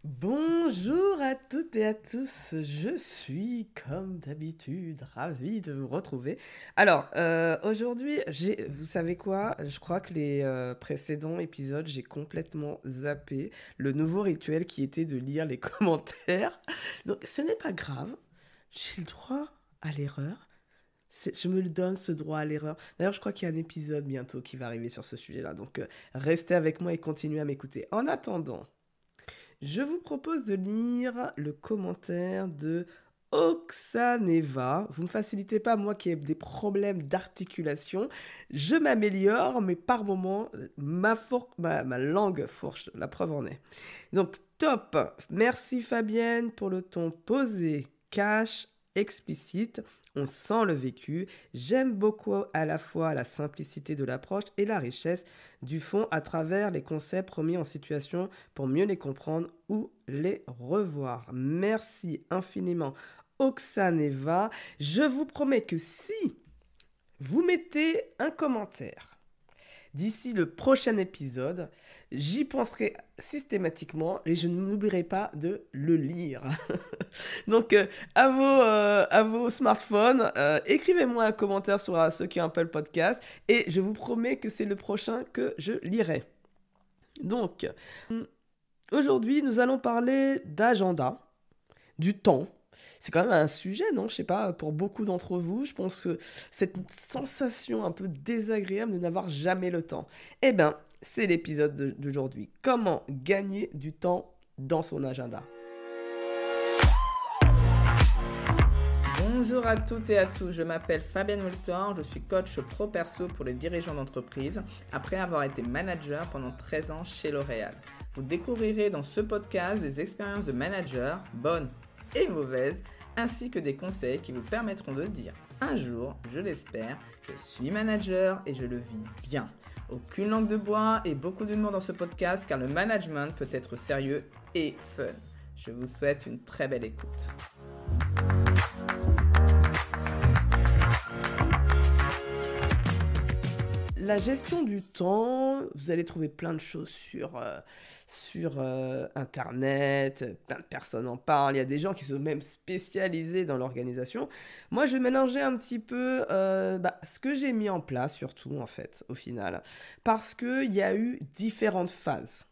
Bonjour à toutes et à tous, je suis comme d'habitude ravie de vous retrouver. Alors, aujourd'hui, vous savez quoi? Je crois que les précédents épisodes, j'ai complètement zappé le nouveau rituel qui était de lire les commentaires. Donc, ce n'est pas grave, j'ai le droit à l'erreur. Je me le donne ce droit à l'erreur. D'ailleurs, je crois qu'il y a un épisode bientôt qui va arriver sur ce sujet-là. Donc, restez avec moi et continuez à m'écouter. En attendant, je vous propose de lire le commentaire de Oxaneva. Vous ne me facilitez pas, moi qui ai des problèmes d'articulation. Je m'améliore, mais par moments, ma langue fourche. La preuve en est. Donc, top. Merci Fabienne pour le ton posé, cash, explicite. On sent le vécu. J'aime beaucoup à la fois la simplicité de l'approche et la richesse du fond à travers les concepts remis en situation pour mieux les comprendre ou les revoir. Merci infiniment, Oxaneva. Je vous promets que si vous mettez un commentaire d'ici le prochain épisode, j'y penserai systématiquement et je n'oublierai pas de le lire. Donc, à vos smartphones, écrivez-moi un commentaire sur ceux qui ont Apple Podcast et je vous promets que c'est le prochain que je lirai. Donc, aujourd'hui, nous allons parler d'agenda, du temps. C'est quand même un sujet, non? Je sais pas, pour beaucoup d'entre vous, je pense que cette sensation un peu désagréable de n'avoir jamais le temps. Eh bien, c'est l'épisode d'aujourd'hui. Comment gagner du temps dans son agenda? Bonjour à toutes et à tous, je m'appelle Fabienne Multor, je suis coach pro perso pour les dirigeants d'entreprise après avoir été manager pendant 13 ans chez L'Oréal. Vous découvrirez dans ce podcast des expériences de manager, bonnes et mauvaises, ainsi que des conseils qui vous permettront de dire un jour, je l'espère, je suis manager et je le vis bien. Aucune langue de bois et beaucoup d'humour dans ce podcast car le management peut être sérieux et fun. Je vous souhaite une très belle écoute. La gestion du temps, vous allez trouver plein de choses sur Internet, plein de personnes en parlent, il y a des gens qui sont même spécialisés dans l'organisation. Moi, je vais mélanger un petit peu ce que j'ai mis en place, surtout en fait, au final, parce qu'il y a eu différentes phases.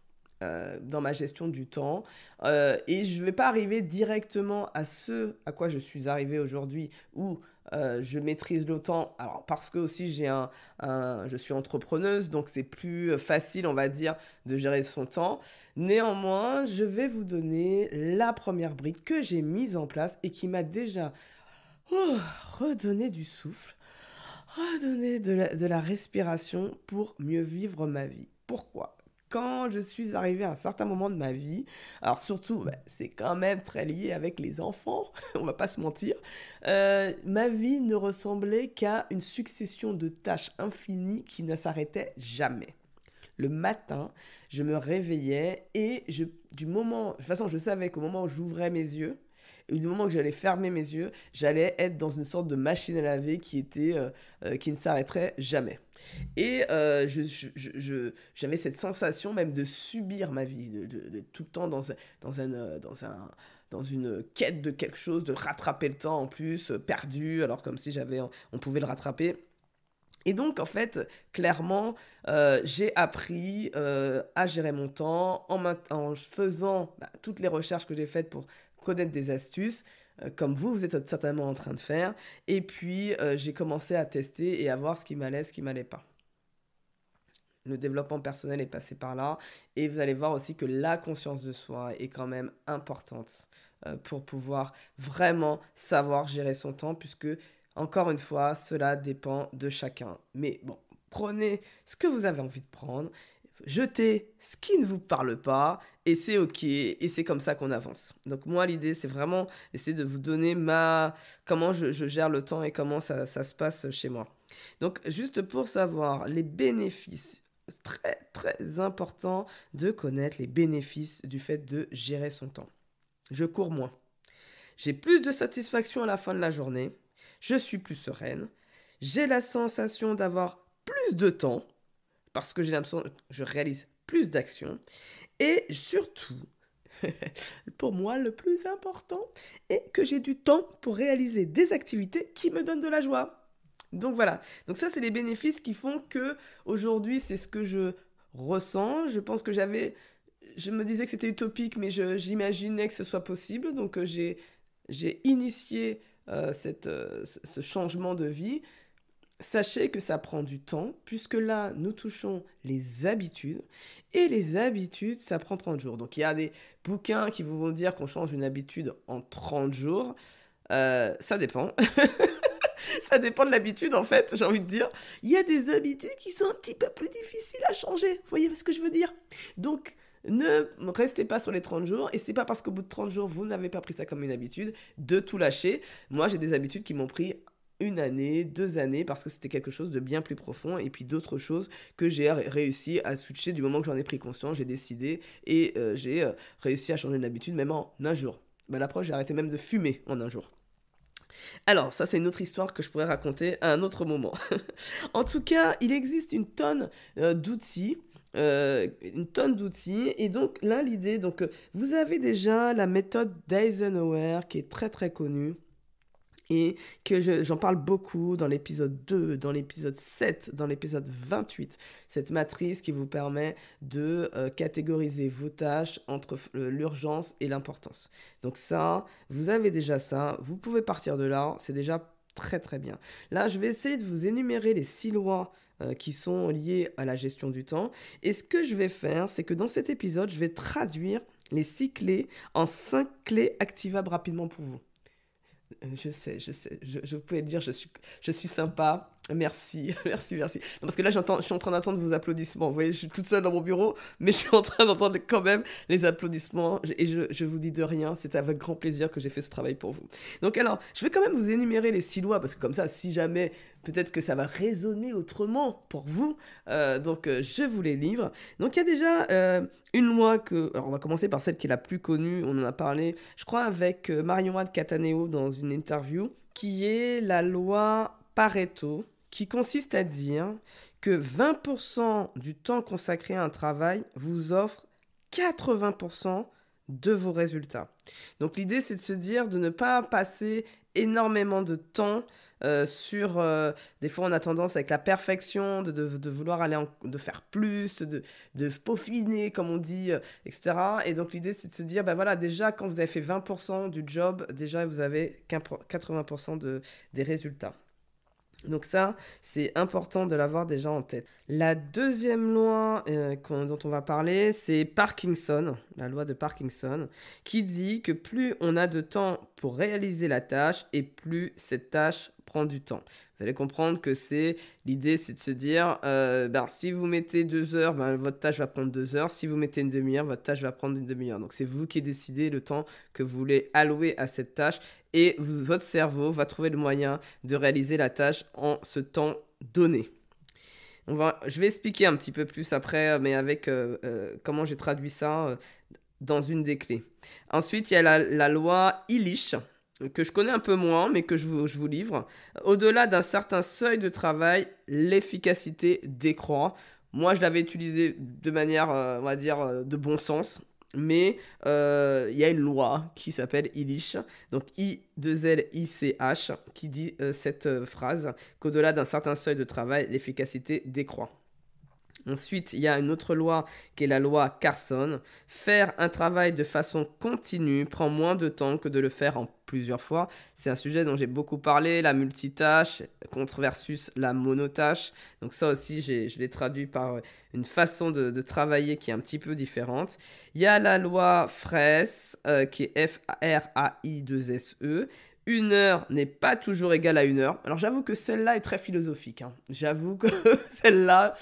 Dans ma gestion du temps et je ne vais pas arriver directement à ce à quoi je suis arrivé aujourd'hui où je maîtrise le temps, alors parce que aussi je suis entrepreneuse donc c'est plus facile on va dire de gérer son temps. Néanmoins je vais vous donner la première brique que j'ai mise en place et qui m'a déjà redonné du souffle, redonné de la respiration pour mieux vivre ma vie. Pourquoi? Quand je suis arrivée à un certain moment de ma vie, alors surtout, c'est quand même très lié avec les enfants, on va pas se mentir, ma vie ne ressemblait qu'à une succession de tâches infinies qui ne s'arrêtaient jamais. Le matin, je me réveillais et de toute façon, je savais qu'au moment où j'ouvrais mes yeux, et du moment que j'allais fermer mes yeux, j'allais être dans une sorte de machine à laver qui ne s'arrêterait jamais. Et j'avais cette sensation même de subir ma vie, de tout le temps dans une quête de quelque chose, de rattraper le temps en plus, perdu, alors comme si on pouvait le rattraper. Et donc, en fait, clairement, j'ai appris à gérer mon temps en faisant toutes les recherches que j'ai faites pour connaître des astuces, comme vous êtes certainement en train de faire. Et puis, j'ai commencé à tester et à voir ce qui m'allait pas. Le développement personnel est passé par là. Et vous allez voir aussi que la conscience de soi est quand même importante pour pouvoir vraiment savoir gérer son temps, puisque, encore une fois, cela dépend de chacun. Mais bon, prenez ce que vous avez envie de prendre, jetez ce qui ne vous parle pas, et c'est ok, et c'est comme ça qu'on avance. Donc moi, l'idée, c'est vraiment d'essayer de vous donner comment je gère le temps et comment ça se passe chez moi. Donc, juste pour savoir les bénéfices, très très important de connaître les bénéfices du fait de gérer son temps. Je cours moins. J'ai plus de satisfaction à la fin de la journée. Je suis plus sereine. J'ai la sensation d'avoir plus de temps parce que j'ai l'impression que je réalise plus d'actions. Et surtout, Pour moi, le plus important est que j'ai du temps pour réaliser des activités qui me donnent de la joie. Donc voilà. Donc ça, c'est les bénéfices qui font que aujourd'hui, c'est ce que je ressens. Je pense que je me disais que c'était utopique, mais j'imaginais que ce soit possible. Donc j'ai initié ce changement de vie. Sachez que ça prend du temps, puisque là, nous touchons les habitudes. Et les habitudes, ça prend 30 jours. Donc il y a des bouquins qui vous vont dire qu'on change une habitude en 30 jours. Ça dépend. Ça dépend de l'habitude, en fait, j'ai envie de dire. Il y a des habitudes qui sont un petit peu plus difficiles à changer. Vous voyez ce que je veux dire? Donc, ne restez pas sur les 30 jours. Et c'est pas parce qu'au bout de 30 jours, vous n'avez pas pris ça comme une habitude de tout lâcher. Moi, j'ai des habitudes qui m'ont pris 1 année, 2 années, parce que c'était quelque chose de bien plus profond. Et puis d'autres choses que j'ai réussi à switcher du moment que j'en ai pris conscience. J'ai décidé et j'ai réussi à changer une habitude, même en un jour. La preuve, j'ai arrêté même de fumer en un jour. Alors, ça, c'est une autre histoire que je pourrais raconter à un autre moment. En tout cas, il existe une tonne d'outils. Et donc là l'idée, donc vous avez déjà la méthode d'Eisenhower qui est très très connue et que j'en parle beaucoup dans l'épisode 2, dans l'épisode 7, dans l'épisode 28, cette matrice qui vous permet de catégoriser vos tâches entre l'urgence et l'importance. Donc ça, vous avez déjà ça, vous pouvez partir de là, c'est déjà très très bien. Là, je vais essayer de vous énumérer les 6 lois qui sont liées à la gestion du temps. Et ce que je vais faire, c'est que dans cet épisode, je vais traduire les 6 clés en 5 clés activables rapidement pour vous. Je sais, je pouvais dire, je suis sympa, merci, merci, merci. Non, parce que là, je suis en train d'entendre vos applaudissements. Vous voyez, je suis toute seule dans mon bureau, mais je suis en train d'entendre quand même les applaudissements. Et je vous dis de rien, c'est avec grand plaisir que j'ai fait ce travail pour vous. Donc alors, je vais quand même vous énumérer les 6 lois, parce que comme ça, si jamais, peut-être que ça va résonner autrement pour vous. Je vous les livre. Donc il y a déjà une loi que... Alors on va commencer par celle qui est la plus connue, on en a parlé, je crois, avec Marion-Anne Cataneo dans une interview, qui est la loi Pareto, qui consiste à dire que 20% du temps consacré à un travail vous offre 80% de vos résultats. Donc l'idée, c'est de se dire de ne pas passer énormément de temps sur... des fois, on a tendance avec la perfection de vouloir de faire plus, de peaufiner, comme on dit, etc. Et donc l'idée, c'est de se dire, voilà, déjà, quand vous avez fait 20% du job, déjà, vous avez 80% des résultats. Donc ça, c'est important de l'avoir déjà en tête. La deuxième loi dont on va parler, c'est Parkinson, la loi de Parkinson, qui dit que plus on a de temps pour réaliser la tâche et plus cette tâche prend du temps. Vous allez comprendre que l'idée, c'est de se dire, si vous mettez 2 heures, votre tâche va prendre 2 heures. Si vous mettez une demi-heure, votre tâche va prendre une demi-heure. Donc c'est vous qui décidez le temps que vous voulez allouer à cette tâche et votre cerveau va trouver le moyen de réaliser la tâche en ce temps donné. Je vais expliquer un petit peu plus après, mais avec comment j'ai traduit ça dans une des clés. Ensuite, il y a la loi Illich, que je connais un peu moins, mais que je vous livre. Au-delà d'un certain seuil de travail, l'efficacité décroît. Moi, je l'avais utilisé de manière, on va dire, de bon sens. Mais il y a une loi qui s'appelle Illich, donc I2LICH, qui dit cette phrase, qu'au-delà d'un certain seuil de travail, l'efficacité décroît. Ensuite, il y a une autre loi qui est la loi Carson. Faire un travail de façon continue prend moins de temps que de le faire en plusieurs fois. C'est un sujet dont j'ai beaucoup parlé, la multitâche versus la monotâche. Donc ça aussi, je l'ai traduit par une façon de travailler qui est un petit peu différente. Il y a la loi Fraisse, qui est F-R-A-I-2-S-E. 1 heure n'est pas toujours égale à 1 heure. Alors j'avoue que celle-là est très philosophique. J'avoue que celle-là...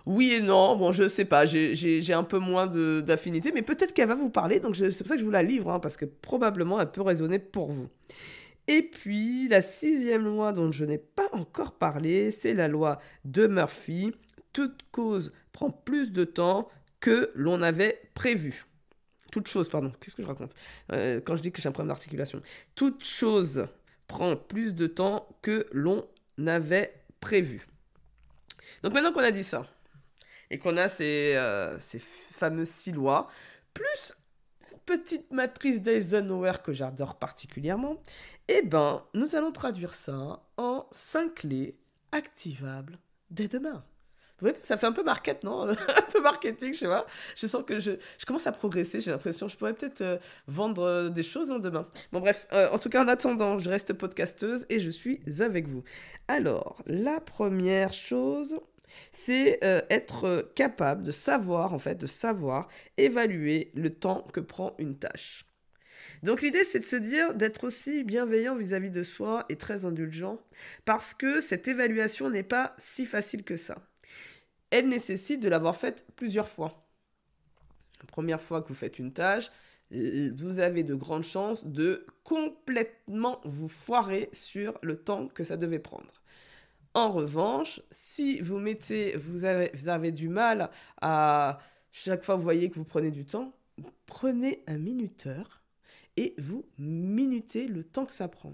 oui et non, bon je sais pas, j'ai un peu moins d'affinité, mais peut-être qu'elle va vous parler, donc c'est pour ça que je vous la livre, parce que probablement elle peut résonner pour vous. Et puis la 6e loi dont je n'ai pas encore parlé, c'est la loi de Murphy. Toute cause prend plus de temps que l'on avait prévu. Toute chose, pardon, qu'est-ce que je raconte quand je dis que j'ai un problème d'articulation. Toute chose prend plus de temps que l'on avait prévu. Donc maintenant qu'on a dit ça, et qu'on a ces fameuses 6 lois, plus petite matrice d'Eisenhower que j'adore particulièrement, eh ben, nous allons traduire ça en 5 clés activables dès demain. Vous voyez, ça fait un peu market, non? Un peu marketing, je sais pas. Je sens que je commence à progresser, j'ai l'impression. Je pourrais peut-être vendre des choses demain. Bon, bref, en tout cas, en attendant, je reste podcasteuse et je suis avec vous. Alors, la première chose, c'est être capable de savoir, en fait, de savoir évaluer le temps que prend une tâche. Donc l'idée, c'est de se dire d'être aussi bienveillant vis-à-vis de soi et très indulgent, parce que cette évaluation n'est pas si facile que ça. Elle nécessite de l'avoir faite plusieurs fois. La première fois que vous faites une tâche, vous avez de grandes chances de complètement vous foirer sur le temps que ça devait prendre. En revanche, si vous avez du mal à chaque fois vous voyez que vous prenez du temps, prenez un minuteur et vous minutez le temps que ça prend.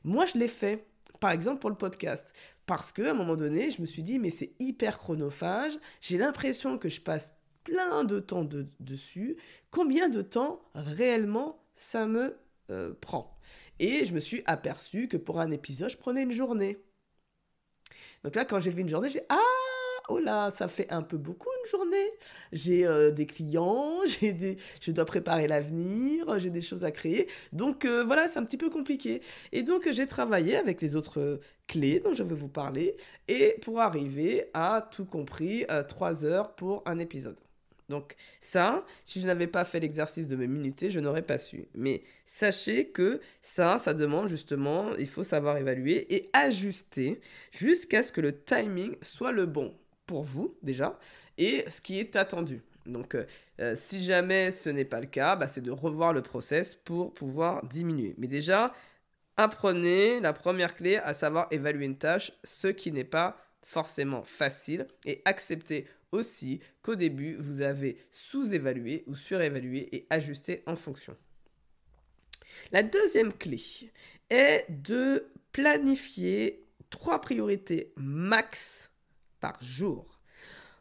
Moi, je l'ai fait, par exemple, pour le podcast. Parce qu'à un moment donné, je me suis dit, mais c'est hyper chronophage. J'ai l'impression que je passe plein de temps dessus. Combien de temps réellement ça me prend? Et je me suis aperçu que pour un épisode, je prenais une journée. Donc là, quand j'ai vu une journée, j'ai ah, oh là, ça fait un peu beaucoup une journée. J'ai des clients, je dois préparer l'avenir, j'ai des choses à créer. Donc voilà, c'est un petit peu compliqué. Et donc j'ai travaillé avec les autres clés dont je vais vous parler et pour arriver à tout compris 3 heures pour un épisode. Donc ça, si je n'avais pas fait l'exercice de me minuter, je n'aurais pas su. Mais sachez que ça demande justement, il faut savoir évaluer et ajuster jusqu'à ce que le timing soit le bon pour vous déjà et ce qui est attendu. Donc si jamais ce n'est pas le cas, c'est de revoir le process pour pouvoir diminuer. Mais déjà, apprenez la première clé, à savoir évaluer une tâche, ce qui n'est pas forcément facile, et acceptez aussi qu'au début, vous avez sous-évalué ou surévalué et ajusté en fonction. La deuxième clé est de planifier 3 priorités max par jour.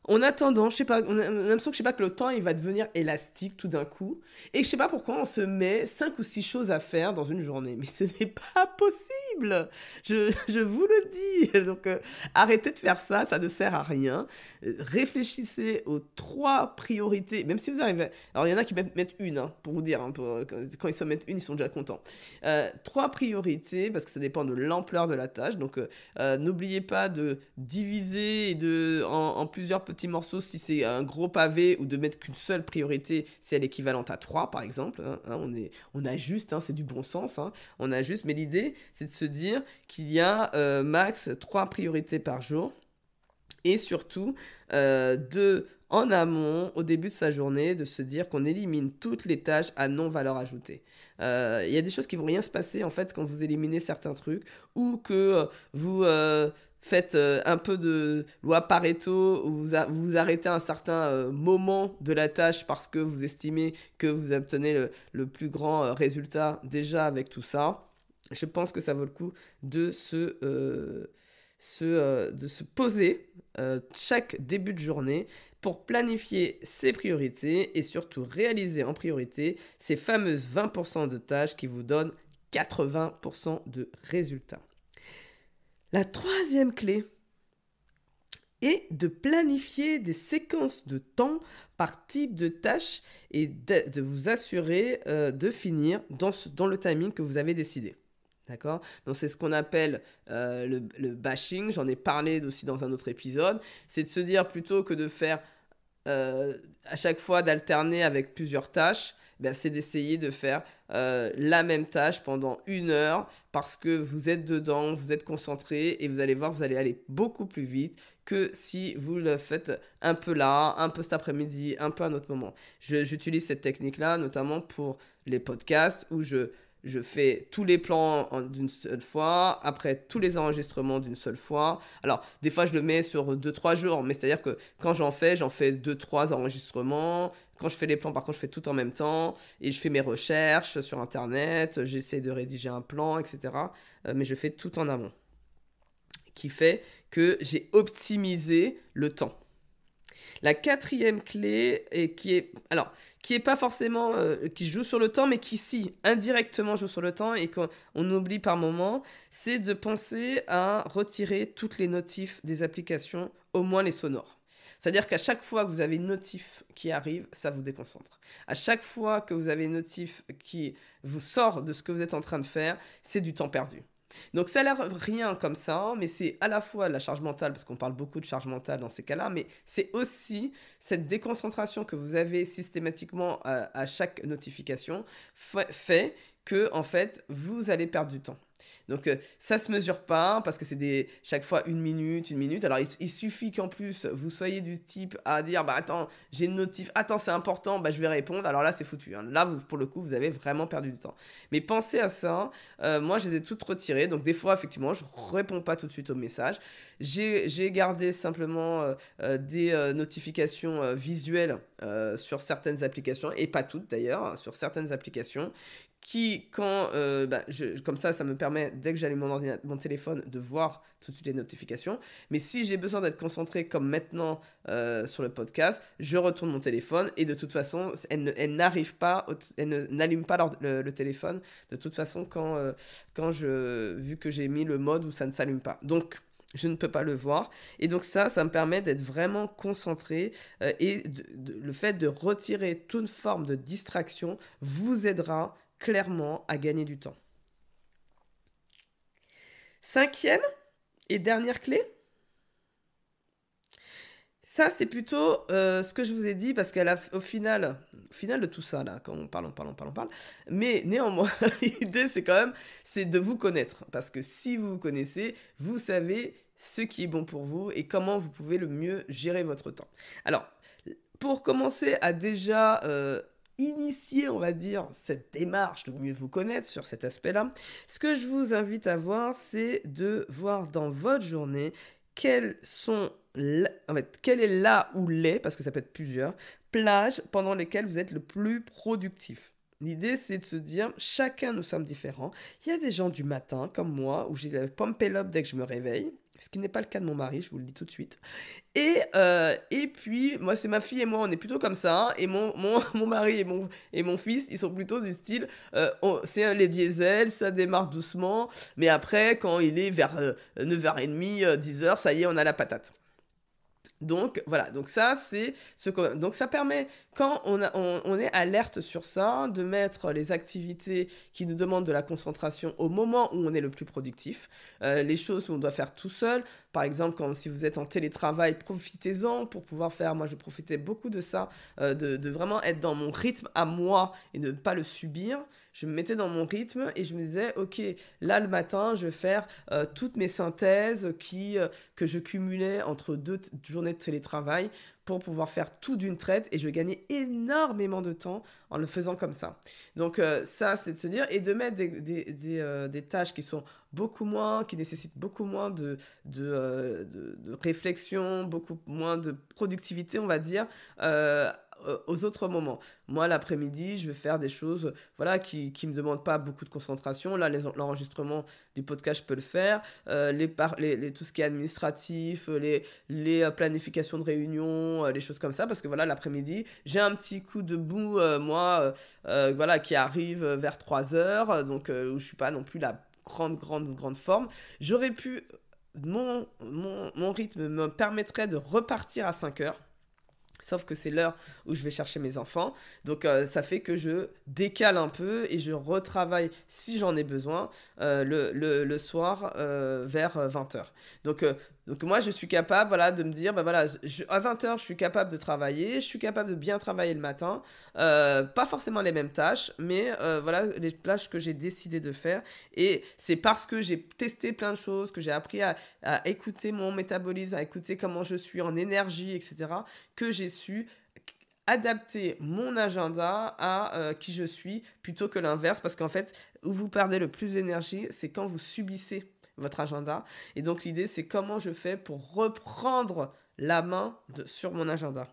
En attendant, je sais pas, on a l'impression que, je sais pas, que le temps il va devenir élastique tout d'un coup. Et je sais pas pourquoi on se met 5 ou 6 choses à faire dans une journée. Mais ce n'est pas possible. Je vous le dis. Donc arrêtez de faire ça, ça ne sert à rien. Réfléchissez aux 3 priorités. Même si vous arrivez... Alors il y en a qui mettent une, pour vous dire. Quand ils se mettent une, ils sont déjà contents. 3 priorités, parce que ça dépend de l'ampleur de la tâche. Donc n'oubliez pas de diviser en plusieurs petits morceaux si c'est un gros pavé, ou de mettre qu'une seule priorité si elle est équivalente à 3 par exemple. On ajuste, c'est du bon sens, on ajuste, mais l'idée c'est de se dire qu'il y a max 3 priorités par jour, et surtout en amont, au début de sa journée, de se dire qu'on élimine toutes les tâches à non-valeur ajoutée. Il y a des choses qui vont rien se passer en fait quand vous éliminez certains trucs, ou que vous faites un peu de loi Pareto, où vous arrêtez à un certain moment de la tâche parce que vous estimez que vous obtenez le plus grand résultat déjà avec tout ça. Je pense que ça vaut le coup de se poser chaque début de journée pour planifier ses priorités et surtout réaliser en priorité ces fameuses 20% de tâches qui vous donnent 80% de résultats. La troisième clé est de planifier des séquences de temps par type de tâche et de vous assurer de finir dans le timing que vous avez décidé. D'accord? Donc c'est ce qu'on appelle le batching. J'en ai parlé aussi dans un autre épisode. C'est de se dire, plutôt que de faire à chaque fois d'alterner avec plusieurs tâches, c'est d'essayer de faire la même tâche pendant 1 heure, parce que vous êtes dedans, vous êtes concentré, et vous allez voir, vous allez aller beaucoup plus vite que si vous le faites un peu là, un peu cet après-midi, un peu à un autre moment. J'utilise cette technique-là notamment pour les podcasts, où je fais tous les plans d'une seule fois, après tous les enregistrements d'une seule fois. Alors, des fois, je le mets sur 2-3 jours, mais c'est-à-dire que quand j'en fais 2-3 enregistrements. Quand je fais les plans, par contre, je fais tout en même temps, et je fais mes recherches sur Internet, j'essaie de rédiger un plan, etc. Mais je fais tout en amont, qui fait que j'ai optimisé le temps. La quatrième clé, et qui est pas forcément, qui joue sur le temps, mais qui, si, indirectement joue sur le temps et qu'on oublie par moment, c'est de penser à retirer toutes les notifs des applications, au moins les sonores. C'est-à-dire qu'à chaque fois que vous avez une notif qui arrive, ça vous déconcentre. À chaque fois que vous avez une notif qui vous sort de ce que vous êtes en train de faire, c'est du temps perdu. Donc ça a l'air rien comme ça, mais c'est à la fois la charge mentale, parce qu'on parle beaucoup de charge mentale dans ces cas-là, mais c'est aussi cette déconcentration que vous avez systématiquement à chaque notification fait que, en fait, vous allez perdre du temps. Donc ça se mesure pas parce que c'est chaque fois une minute, une minute. Alors il suffit qu'en plus vous soyez du type à dire bah attends j'ai une notif, attends c'est important, bah je vais répondre. Alors là c'est foutu. Hein. Là pour le coup vous avez vraiment perdu du temps. Mais pensez à ça. Moi je les ai toutes retirées. Donc des fois effectivement je réponds pas tout de suite aux messages. J'ai gardé simplement des notifications visuelles sur certaines applications et pas toutes d'ailleurs sur certaines applications qui, quand, comme ça me permet, dès que j'allume mon téléphone, de voir tout de suite les notifications. Mais si j'ai besoin d'être concentré, comme maintenant sur le podcast, je retourne mon téléphone et de toute façon, elle n'allume pas le téléphone de toute façon vu que j'ai mis le mode où ça ne s'allume pas. Donc, je ne peux pas le voir. Et donc ça me permet d'être vraiment concentré et le fait de retirer toute forme de distraction vous aidera clairement à gagner du temps. Cinquième et dernière clé, ça c'est plutôt ce que je vous ai dit parce qu'au final de tout ça là, quand on parle, mais néanmoins l'idée c'est quand même c'est de vous connaître parce que si vous vous connaissez, vous savez ce qui est bon pour vous et comment vous pouvez le mieux gérer votre temps. Alors, pour commencer à déjà initier, on va dire, cette démarche de mieux vous connaître sur cet aspect-là, ce que je vous invite à voir, c'est de voir dans votre journée quelles sont, quelle est là ou les, parce que ça peut être plusieurs, plages pendant lesquelles vous êtes le plus productif. L'idée, c'est de se dire, chacun nous sommes différents. Il y a des gens du matin, comme moi, où j'ai le pump up dès que je me réveille, ce qui n'est pas le cas de mon mari, je vous le dis tout de suite. Et puis, moi, c'est ma fille et moi, on est plutôt comme ça. Hein, et mon mari et mon fils, ils sont plutôt du style, c'est les diesels, ça démarre doucement. Mais après, quand il est vers 9h30, 10h, ça y est, on a la patate. Donc voilà, donc ça c'est donc ça permet quand on est alerte sur ça de mettre les activités qui nous demandent de la concentration au moment où on est le plus productif, les choses où on doit faire tout seul. Par exemple, si vous êtes en télétravail, profitez-en pour pouvoir faire. Moi, je profitais beaucoup de ça, de vraiment être dans mon rythme à moi et de ne pas le subir. Je me mettais dans mon rythme et je me disais, ok, là le matin, je vais faire toutes mes synthèses que je cumulais entre 2 journées de télétravail pour pouvoir faire tout d'une traite et je gagnais énormément de temps en le faisant comme ça. Donc ça, c'est de se dire et de mettre des tâches qui sont beaucoup moins, qui nécessitent beaucoup moins de réflexion, beaucoup moins de productivité, on va dire, aux autres moments. Moi, l'après-midi, je vais faire des choses voilà, qui me demandent pas beaucoup de concentration. Là, l'enregistrement du podcast, je peux le faire. Tout ce qui est administratif, les planifications de réunions, les choses comme ça. Parce que voilà, l'après-midi, j'ai un petit coup de bout, voilà, qui arrive vers 3h. Donc, où je suis pas non plus la grande forme. J'aurais pu... Mon rythme me permettrait de repartir à 5h. Sauf que c'est l'heure où je vais chercher mes enfants. Donc ça fait que je décale un peu et je retravaille, si j'en ai besoin, le soir vers 20h. Donc moi, je suis capable voilà, de me dire, bah, voilà, à 20h, je suis capable de travailler, je suis capable de bien travailler le matin. Pas forcément les mêmes tâches, mais voilà les tâches que j'ai décidé de faire. Et c'est parce que j'ai testé plein de choses, que j'ai appris à écouter mon métabolisme, à écouter comment je suis en énergie, etc., que j'ai su adapter mon agenda à qui je suis plutôt que l'inverse. Parce qu'en fait, où vous perdez le plus d'énergie, c'est quand vous subissez votre agenda. Et donc l'idée, c'est comment je fais pour reprendre la main sur mon agenda.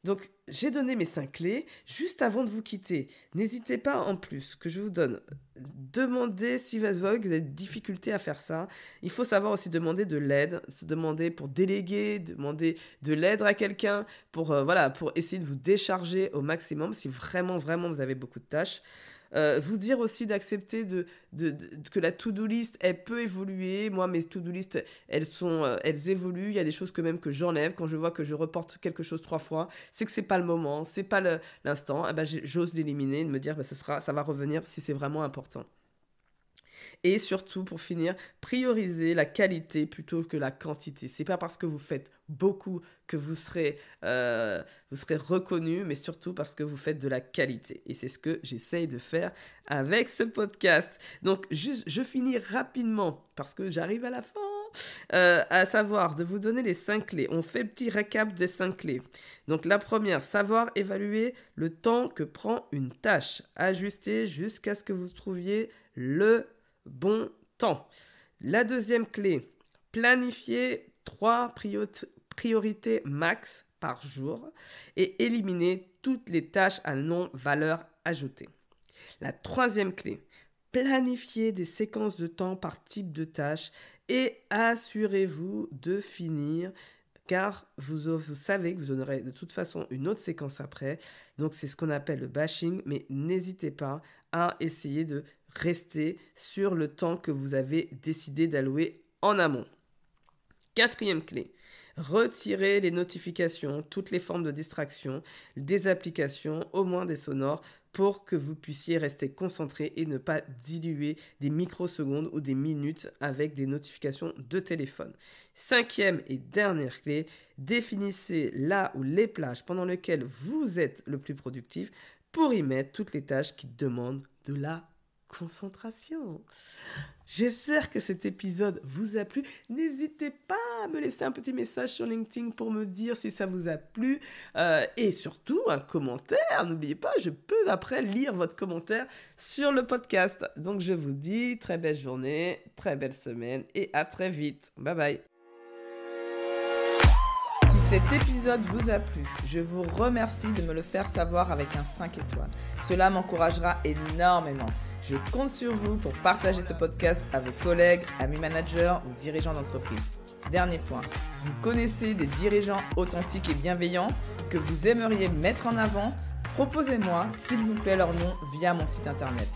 Donc, j'ai donné mes 5 clés juste avant de vous quitter. N'hésitez pas en plus que je vous donne. Demandez si vous avez des difficultés à faire ça. Il faut savoir aussi demander de l'aide, se demander pour déléguer, demander de l'aide à quelqu'un pour, pour essayer de vous décharger au maximum si vraiment, vraiment vous avez beaucoup de tâches. Vous dire aussi d'accepter que la to-do list, elle peut évoluer. Moi, mes to-do list, elles évoluent. Il y a des choses que j'enlève. Quand je vois que je reporte quelque chose 3 fois, c'est que c'est pas le moment, c'est pas l'instant. J'ose l'éliminer et me dire ça va revenir si c'est vraiment important. Et surtout, pour finir, prioriser la qualité plutôt que la quantité. C'est pas parce que vous faites beaucoup que vous serez reconnu, mais surtout parce que vous faites de la qualité. Et c'est ce que j'essaye de faire avec ce podcast. Donc, je finis rapidement parce que j'arrive à la fin. À savoir, de vous donner les 5 clés. On fait le petit récap des 5 clés. Donc, la première, savoir évaluer le temps que prend une tâche. Ajuster jusqu'à ce que vous trouviez le bon temps. La deuxième clé, planifier 3 priorités max par jour et éliminer toutes les tâches à non-valeur ajoutée. La troisième clé, planifier des séquences de temps par type de tâche et assurez-vous de finir car vous savez que vous en aurez de toute façon une autre séquence après. Donc, c'est ce qu'on appelle le batching, mais n'hésitez pas à essayer de rester sur le temps que vous avez décidé d'allouer en amont. Quatrième clé, retirez les notifications, toutes les formes de distraction, des applications, au moins des sonores, pour que vous puissiez rester concentré et ne pas diluer des microsecondes ou des minutes avec des notifications de téléphone. Cinquième et dernière clé, définissez là ou les plages pendant lesquelles vous êtes le plus productif pour y mettre toutes les tâches qui demandent de la concentration. J'espère que cet épisode vous a plu. N'hésitez pas à me laisser un petit message sur LinkedIn pour me dire si ça vous a plu. Et surtout, un commentaire. N'oubliez pas, je peux après lire votre commentaire sur le podcast. Donc, je vous dis très belle journée, très belle semaine et à très vite. Bye bye. Si cet épisode vous a plu, je vous remercie de me le faire savoir avec un 5 étoiles. Cela m'encouragera énormément. Je compte sur vous pour partager ce podcast à vos collègues, amis managers ou dirigeants d'entreprise. Dernier point, vous connaissez des dirigeants authentiques et bienveillants que vous aimeriez mettre en avant? Proposez-moi, s'il vous plaît, leur nom via mon site internet.